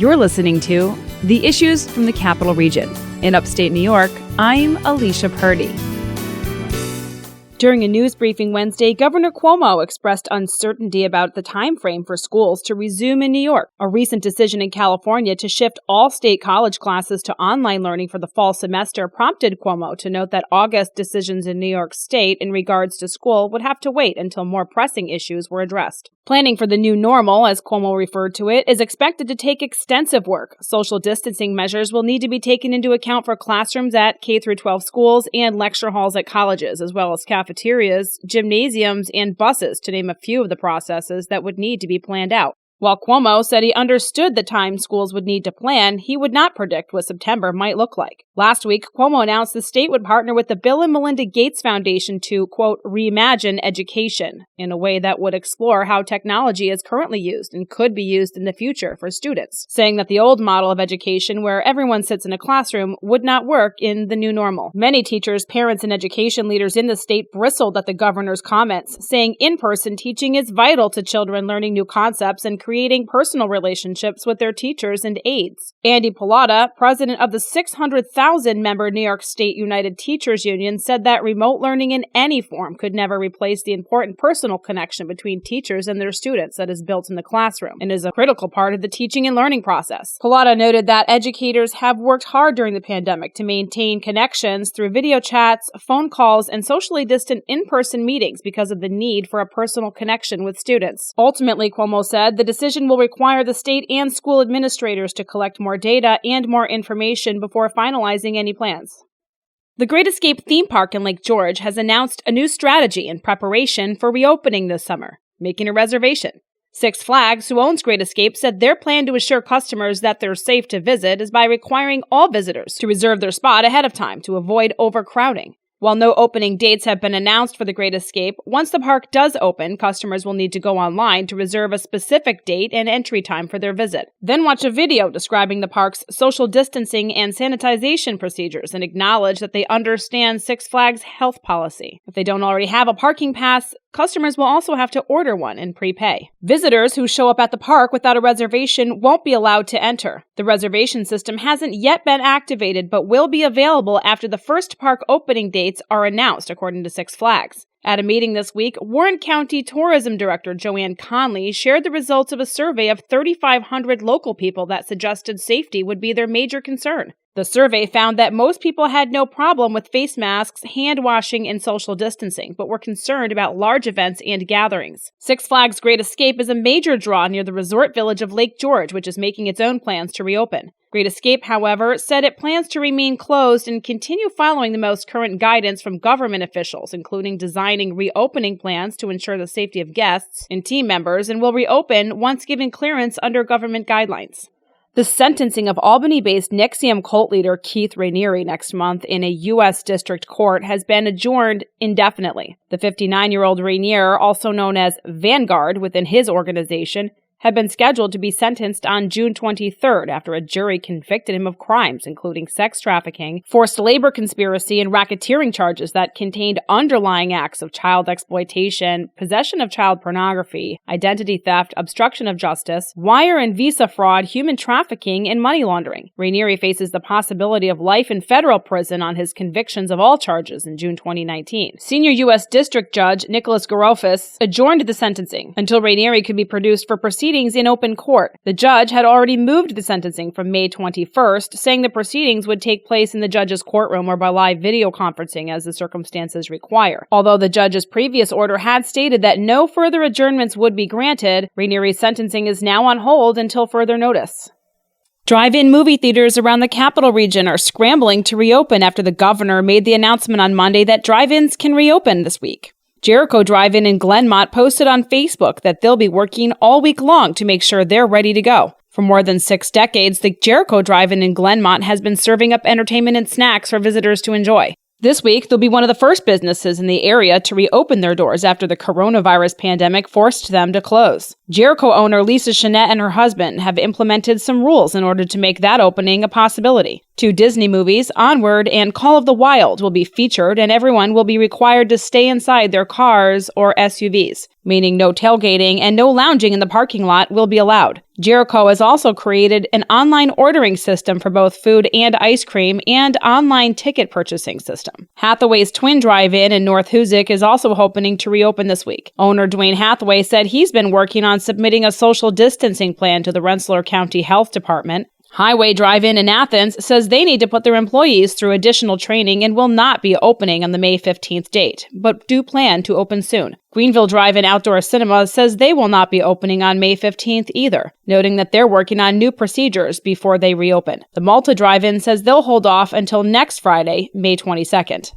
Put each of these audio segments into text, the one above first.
You're listening to The Issues from the Capital Region. In upstate New York, I'm Alicia Purdy. During a news briefing Wednesday, Governor Cuomo expressed uncertainty about the time frame for schools to resume in New York. A recent decision in California to shift all state college classes to online learning for the fall semester prompted Cuomo to note that August decisions in New York State in regards to school would have to wait until more pressing issues were addressed. Planning for the new normal, as Cuomo referred to it, is expected to take extensive work. Social distancing measures will need to be taken into account for classrooms at K-12 schools and lecture halls at colleges, as well as cafeterias, gymnasiums, and buses, to name a few of the processes that would need to be planned out. While Cuomo said he understood the time schools would need to plan, he would not predict what September might look like. Last week, Cuomo announced the state would partner with the Bill and Melinda Gates Foundation to, quote, reimagine education in a way that would explore how technology is currently used and could be used in the future for students, saying that the old model of education where everyone sits in a classroom would not work in the new normal. Many teachers, parents, and education leaders in the state bristled at the governor's comments, saying in-person teaching is vital to children learning new concepts and creating personal relationships with their teachers and aides. Andy Pallotta, president of the 600,000-member New York State United Teachers Union, said that remote learning in any form could never replace the important personal connection between teachers and their students that is built in the classroom and is a critical part of the teaching and learning process. Pallotta noted that educators have worked hard during the pandemic to maintain connections through video chats, phone calls, and socially distant in-person meetings because of the need for a personal connection with students. Ultimately, Cuomo said, the decision will require the state and school administrators to collect more data and more information before finalizing any plans. The Great Escape theme park in Lake George has announced a new strategy in preparation for reopening this summer, making a reservation. Six Flags, who owns Great Escape, said their plan to assure customers that they're safe to visit is by requiring all visitors to reserve their spot ahead of time to avoid overcrowding. While no opening dates have been announced for the Great Escape, once the park does open, customers will need to go online to reserve a specific date and entry time for their visit. Then watch a video describing the park's social distancing and sanitization procedures and acknowledge that they understand Six Flags' health policy. If they don't already have a parking pass, customers will also have to order one and prepay. Visitors who show up at the park without a reservation won't be allowed to enter. The reservation system hasn't yet been activated, but will be available after the first park opening dates are announced, according to Six Flags. At a meeting this week, Warren County Tourism Director Joanne Conley shared the results of a survey of 3,500 local people that suggested safety would be their major concern. The survey found that most people had no problem with face masks, hand washing, and social distancing, but were concerned about large events and gatherings. Six Flags Great Escape is a major draw near the resort village of Lake George, which is making its own plans to reopen. Great Escape, however, said it plans to remain closed and continue following the most current guidance from government officials, including designing reopening plans to ensure the safety of guests and team members, and will reopen once given clearance under government guidelines. The sentencing of Albany-based NXIVM cult leader Keith Raniere next month in a U.S. district court has been adjourned indefinitely. The 59-year-old Raniere, also known as Vanguard within his organization, had been scheduled to be sentenced on June 23rd after a jury convicted him of crimes including sex trafficking, forced labor conspiracy, and racketeering charges that contained underlying acts of child exploitation, possession of child pornography, identity theft, obstruction of justice, wire and visa fraud, human trafficking, and money laundering. Raniere faces the possibility of life in federal prison on his convictions of all charges in June 2019. Senior U.S. District Judge Nicholas Garofis adjourned the sentencing until Raniere could be produced for proceedings in open court. The judge had already moved the sentencing from May 21st, saying the proceedings would take place in the judge's courtroom or by live video conferencing as the circumstances require. Although the judge's previous order had stated that no further adjournments would be granted, Raniere's sentencing is now on hold until further notice. Drive-in movie theaters around the capital region are scrambling to reopen after the governor made the announcement on Monday that drive-ins can reopen this week. Jericho Drive-In in Glenmont posted on Facebook that they'll be working all week long to make sure they're ready to go. For more than 6 decades, the Jericho Drive-In in Glenmont has been serving up entertainment and snacks for visitors to enjoy. This week, they'll be one of the first businesses in the area to reopen their doors after the coronavirus pandemic forced them to close. Jericho owner Lisa Chenette and her husband have implemented some rules in order to make that opening a possibility. 2 Disney movies, Onward and Call of the Wild, will be featured, and everyone will be required to stay inside their cars or SUVs, meaning no tailgating and no lounging in the parking lot will be allowed. Jericho has also created an online ordering system for both food and ice cream and online ticket purchasing system. Hathaway's Twin Drive-In in North Hoosick is also hoping to reopen this week. Owner Dwayne Hathaway said he's been working on submitting a social distancing plan to the Rensselaer County Health Department. Highway Drive-In in Athens says they need to put their employees through additional training and will not be opening on the May 15th date, but do plan to open soon. Greenville Drive-In Outdoor Cinema says they will not be opening on May 15th either, noting that they're working on new procedures before they reopen. The Malta Drive-In says they'll hold off until next Friday, May 22nd.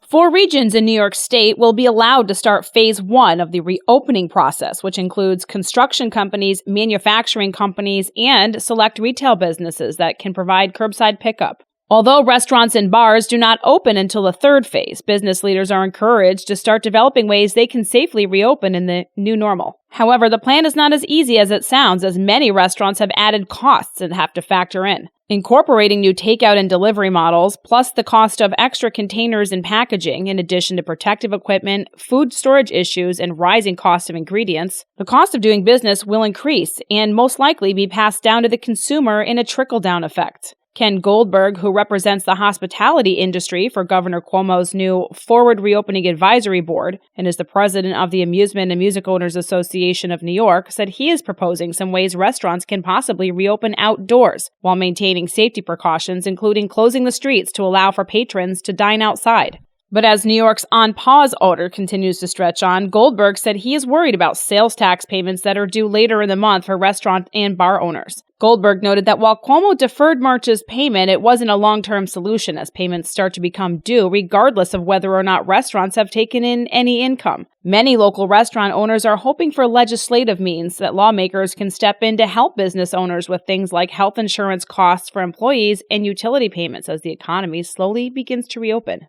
4 regions in New York State will be allowed to start Phase 1 of the reopening process, which includes construction companies, manufacturing companies, and select retail businesses that can provide curbside pickup. Although restaurants and bars do not open until the 3rd phase, business leaders are encouraged to start developing ways they can safely reopen in the new normal. However, the plan is not as easy as it sounds, as many restaurants have added costs and have to factor in. Incorporating new takeout and delivery models, plus the cost of extra containers and packaging, in addition to protective equipment, food storage issues, and rising cost of ingredients, the cost of doing business will increase and most likely be passed down to the consumer in a trickle-down effect. Ken Goldberg, who represents the hospitality industry for Governor Cuomo's new Forward Reopening Advisory Board and is the president of the Amusement and Music Owners Association of New York, said he is proposing some ways restaurants can possibly reopen outdoors while maintaining safety precautions, including closing the streets to allow for patrons to dine outside. But as New York's on-pause order continues to stretch on, Goldberg said he is worried about sales tax payments that are due later in the month for restaurant and bar owners. Goldberg noted that while Cuomo deferred March's payment, it wasn't a long-term solution as payments start to become due regardless of whether or not restaurants have taken in any income. Many local restaurant owners are hoping for legislative means that lawmakers can step in to help business owners with things like health insurance costs for employees and utility payments as the economy slowly begins to reopen.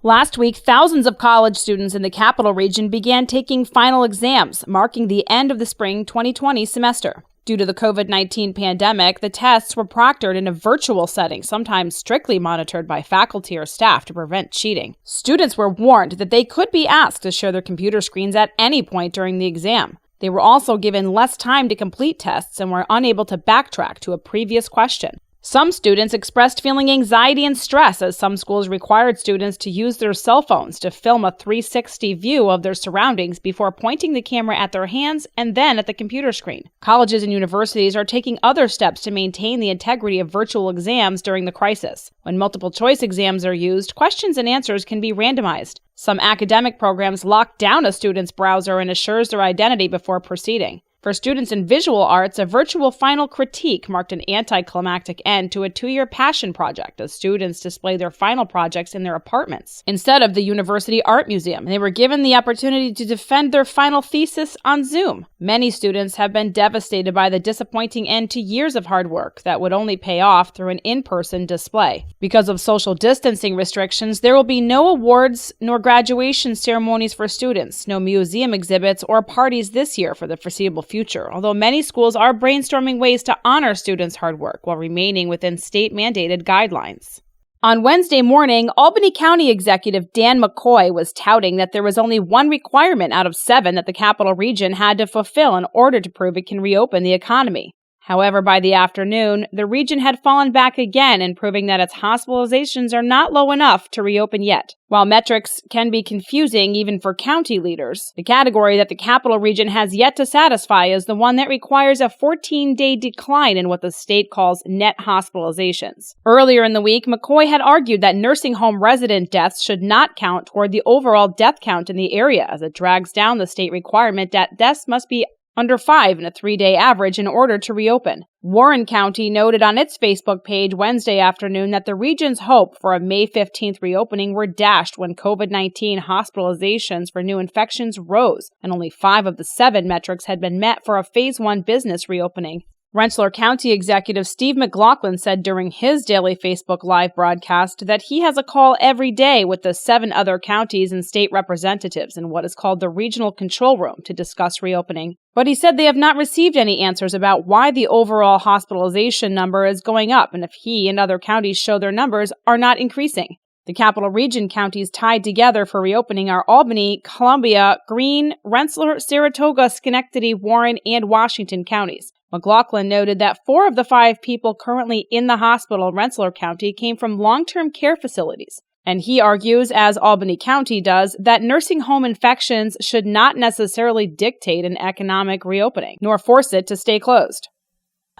Last week, thousands of college students in the Capital Region began taking final exams, marking the end of the spring 2020 semester. Due to the COVID-19 pandemic, the tests were proctored in a virtual setting, sometimes strictly monitored by faculty or staff to prevent cheating. Students were warned that they could be asked to share their computer screens at any point during the exam. They were also given less time to complete tests and were unable to backtrack to a previous question. Some students expressed feeling anxiety and stress as some schools required students to use their cell phones to film a 360 view of their surroundings before pointing the camera at their hands and then at the computer screen. Colleges and universities are taking other steps to maintain the integrity of virtual exams during the crisis. When multiple choice exams are used, questions and answers can be randomized. Some academic programs lock down a student's browser and assures their identity before proceeding. For students in visual arts, a virtual final critique marked an anticlimactic end to a 2-year passion project as students display their final projects in their apartments instead of the University Art Museum. They were given the opportunity to defend their final thesis on Zoom. Many students have been devastated by the disappointing end to years of hard work that would only pay off through an in-person display. Because of social distancing restrictions, there will be no awards nor graduation ceremonies for students, no museum exhibits or parties this year for the foreseeable future, although many schools are brainstorming ways to honor students' hard work while remaining within state-mandated guidelines. On Wednesday morning, Albany County Executive Dan McCoy was touting that there was only one requirement out of 7 that the Capital Region had to fulfill in order to prove it can reopen the economy. However, by the afternoon, the region had fallen back again in proving that its hospitalizations are not low enough to reopen yet. While metrics can be confusing even for county leaders, the category that the Capital Region has yet to satisfy is the one that requires a 14-day decline in what the state calls net hospitalizations. Earlier in the week, McCoy had argued that nursing home resident deaths should not count toward the overall death count in the area, as it drags down the state requirement that deaths must be under 5 in a 3-day average in order to reopen. Warren County noted on its Facebook page Wednesday afternoon that the region's hope for a May 15th reopening were dashed when COVID-19 hospitalizations for new infections rose, and only 5 of the 7 metrics had been met for a Phase 1 business reopening. Rensselaer County Executive Steve McLaughlin said during his daily Facebook Live broadcast that he has a call every day with the 7 other counties and state representatives in what is called the Regional Control Room to discuss reopening. But he said they have not received any answers about why the overall hospitalization number is going up and if he and other counties show their numbers are not increasing. The Capital Region counties tied together for reopening are Albany, Columbia, Greene, Rensselaer, Saratoga, Schenectady, Warren, and Washington counties. McLaughlin noted that 4 of the 5 people currently in the hospital in Rensselaer County came from long-term care facilities. And he argues, as Albany County does, that nursing home infections should not necessarily dictate an economic reopening, nor force it to stay closed.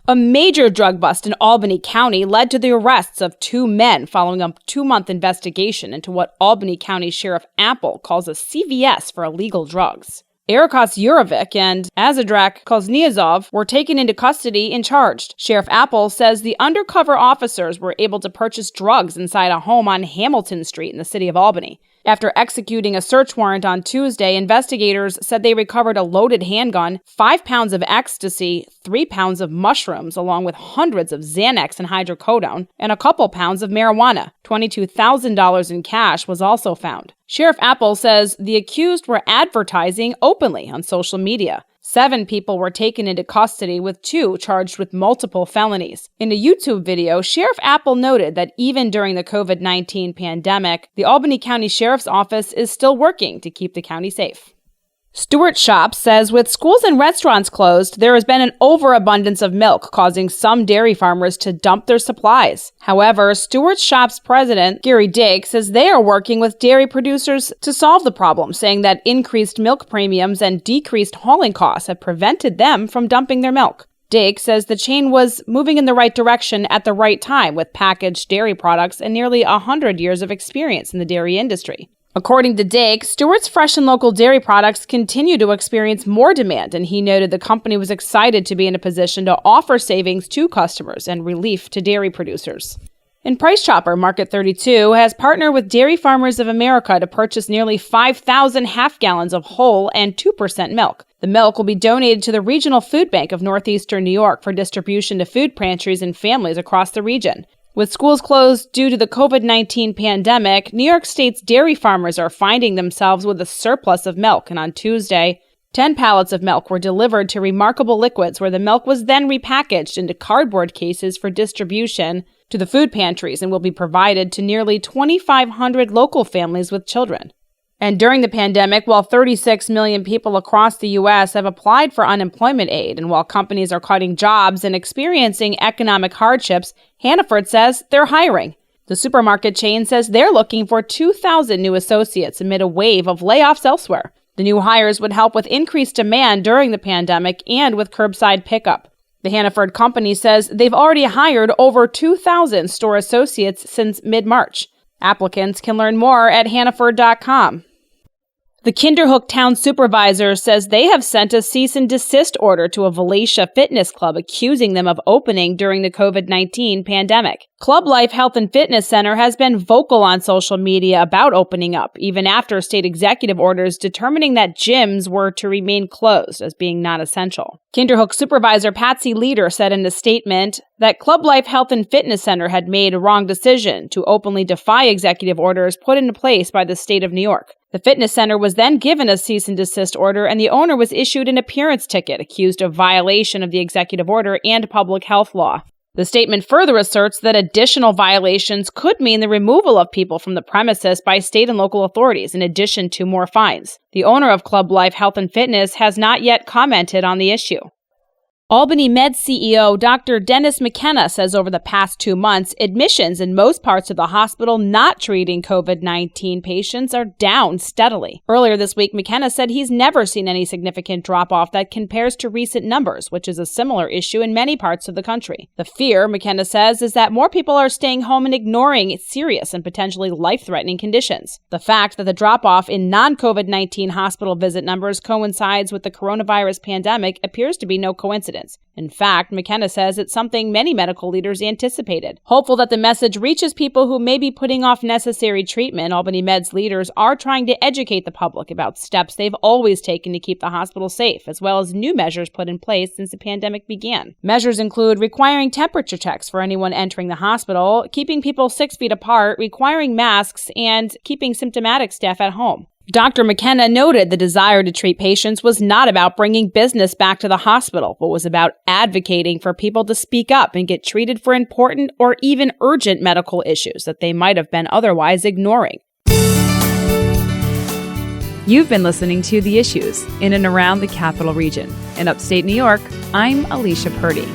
A major drug bust in Albany County led to the arrests of 2 men following a 2-month investigation into what Albany County Sheriff Apple calls a CVS for illegal drugs. Erikos Jurovic and Azadrak Kozniazov were taken into custody and charged. Sheriff Apple says the undercover officers were able to purchase drugs inside a home on Hamilton Street in the city of Albany. After executing a search warrant on Tuesday, investigators said they recovered a loaded handgun, 5 pounds of ecstasy, 3 pounds of mushrooms, along with hundreds of Xanax and hydrocodone, and a couple pounds of marijuana. $22,000 in cash was also found. Sheriff Apple says the accused were advertising openly on social media. 7 people were taken into custody, with 2 charged with multiple felonies. In a YouTube video, Sheriff Apple noted that even during the COVID-19 pandemic, the Albany County Sheriff's Office is still working to keep the county safe. Stewart Shops says with schools and restaurants closed, there has been an overabundance of milk, causing some dairy farmers to dump their supplies. However, Stewart Shops president Gary Dake says they are working with dairy producers to solve the problem, saying that increased milk premiums and decreased hauling costs have prevented them from dumping their milk. Dake says the chain was moving in the right direction at the right time with packaged dairy products and nearly 100 years of experience in the dairy industry. According to Dake, Stewart's fresh and local dairy products continue to experience more demand, and he noted the company was excited to be in a position to offer savings to customers and relief to dairy producers. And Price Chopper Market 32 has partnered with Dairy Farmers of America to purchase nearly 5,000 half-gallons of whole and 2% milk. The milk will be donated to the Regional Food Bank of Northeastern New York for distribution to food pantries and families across the region. With schools closed due to the COVID-19 pandemic, New York State's dairy farmers are finding themselves with a surplus of milk, and on Tuesday, 10 pallets of milk were delivered to Remarkable Liquids, where the milk was then repackaged into cardboard cases for distribution to the food pantries and will be provided to nearly 2,500 local families with children. And during the pandemic, while 36 million people across the U.S. have applied for unemployment aid, and while companies are cutting jobs and experiencing economic hardships, Hannaford says they're hiring. The supermarket chain says they're looking for 2,000 new associates amid a wave of layoffs elsewhere. The new hires would help with increased demand during the pandemic and with curbside pickup. The Hannaford company says they've already hired over 2,000 store associates since mid-March. Applicants can learn more at Hannaford.com. The Kinderhook Town Supervisor says they have sent a cease and desist order to a Valatia Fitness Club accusing them of opening during the COVID-19 pandemic. Club Life Health and Fitness Center has been vocal on social media about opening up, even after state executive orders determining that gyms were to remain closed as being not essential. Kinderhook Supervisor Patsy Leader said in a statement that Club Life Health and Fitness Center had made a wrong decision to openly defy executive orders put into place by the state of New York. The fitness center was then given a cease and desist order, and the owner was issued an appearance ticket accused of violation of the executive order and public health law. The statement further asserts that additional violations could mean the removal of people from the premises by state and local authorities, in addition to more fines. The owner of Club Life Health and Fitness has not yet commented on the issue. Albany Med CEO Dr. Dennis McKenna says over the past 2 months, admissions in most parts of the hospital not treating COVID-19 patients are down steadily. Earlier this week, McKenna said he's never seen any significant drop-off that compares to recent numbers, which is a similar issue in many parts of the country. The fear, McKenna says, is that more people are staying home and ignoring serious and potentially life-threatening conditions. The fact that the drop-off in non-COVID-19 hospital visit numbers coincides with the coronavirus pandemic appears to be no coincidence. incidents. In fact, McKenna says it's something many medical leaders anticipated. Hopeful that the message reaches people who may be putting off necessary treatment, Albany Med's leaders are trying to educate the public about steps they've always taken to keep the hospital safe, as well as new measures put in place since the pandemic began. Measures include requiring temperature checks for anyone entering the hospital, keeping people 6 feet apart, requiring masks, and keeping symptomatic staff at home. Dr. McKenna noted the desire to treat patients was not about bringing business back to the hospital, but was about advocating for people to speak up and get treated for important or even urgent medical issues that they might have been otherwise ignoring. You've been listening to The Issues in and around the Capital Region. In upstate New York, I'm Alicia Purdy.